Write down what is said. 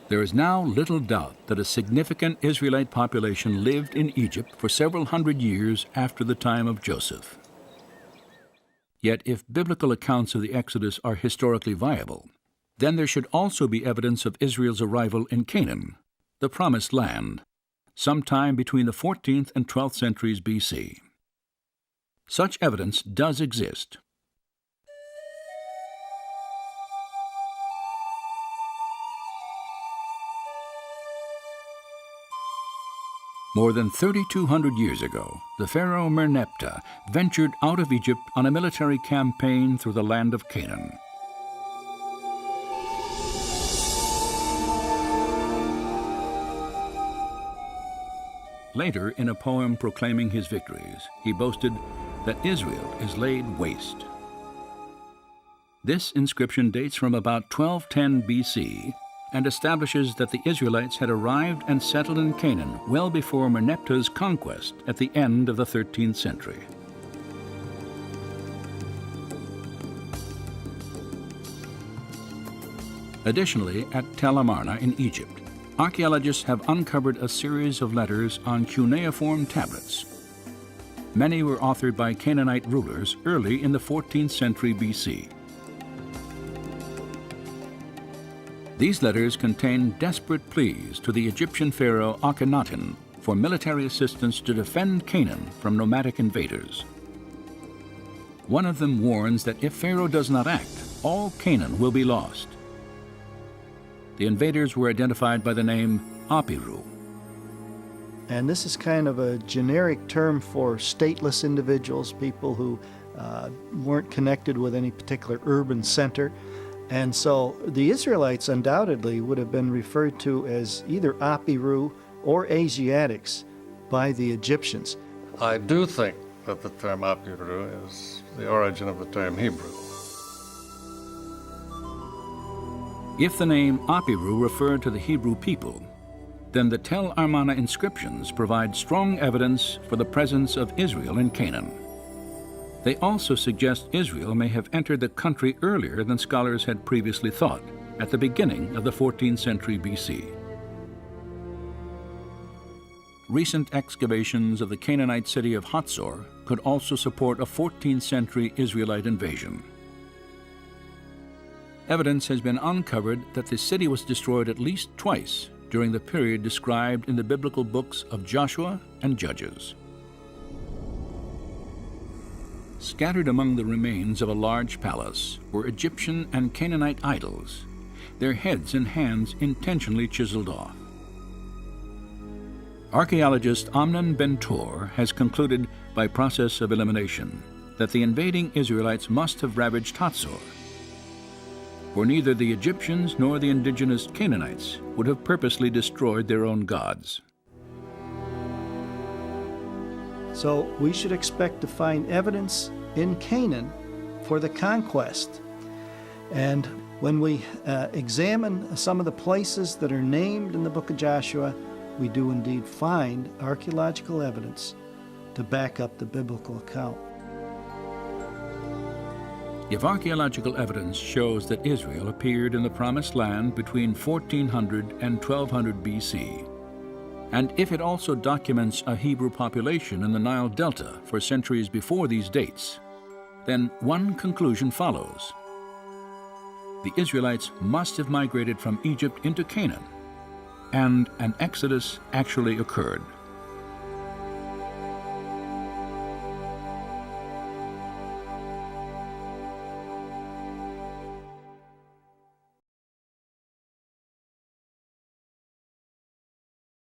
There is now little doubt that a significant Israelite population lived in Egypt for several hundred years after the time of Joseph. Yet if biblical accounts of the Exodus are historically viable, then there should also be evidence of Israel's arrival in Canaan, the Promised Land, sometime between the 14th and 12th centuries BC. Such evidence does exist. More than 3,200 years ago, the pharaoh Merneptah ventured out of Egypt on a military campaign through the land of Canaan. Later, in a poem proclaiming his victories, he boasted that Israel is laid waste. This inscription dates from about 1210 BC and establishes that the Israelites had arrived and settled in Canaan well before Merneptah's conquest at the end of the 13th century. Additionally, at Tel Amarna in Egypt, archaeologists have uncovered a series of letters on cuneiform tablets. Many were authored by Canaanite rulers early in the 14th century BC. These letters contain desperate pleas to the Egyptian pharaoh Akhenaten for military assistance to defend Canaan from nomadic invaders. One of them warns that if Pharaoh does not act, all Canaan will be lost. The invaders were identified by the name Apiru. And this is kind of a generic term for stateless individuals, people who weren't connected with any particular urban center. And so the Israelites undoubtedly would have been referred to as either Apiru or Asiatics by the Egyptians. I do think that the term Apiru is the origin of the term Hebrew. If the name Apiru referred to the Hebrew people, then the Tel Amarna inscriptions provide strong evidence for the presence of Israel in Canaan. They also suggest Israel may have entered the country earlier than scholars had previously thought, at the beginning of the 14th century BC. Recent excavations of the Canaanite city of Hatzor could also support a 14th century Israelite invasion. Evidence has been uncovered that the city was destroyed at least twice during the period described in the biblical books of Joshua and Judges. Scattered among the remains of a large palace were Egyptian and Canaanite idols, their heads and hands intentionally chiseled off. Archaeologist Amnon Ben-Tor has concluded by process of elimination that the invading Israelites must have ravaged Hatzor, for neither the Egyptians nor the indigenous Canaanites would have purposely destroyed their own gods. So we should expect to find evidence in Canaan for the conquest. And when we examine some of the places that are named in the book of Joshua, we do indeed find archaeological evidence to back up the biblical account. If archaeological evidence shows that Israel appeared in the Promised Land between 1400 and 1200 BC, and if it also documents a Hebrew population in the Nile Delta for centuries before these dates, then one conclusion follows. The Israelites must have migrated from Egypt into Canaan, and an exodus actually occurred.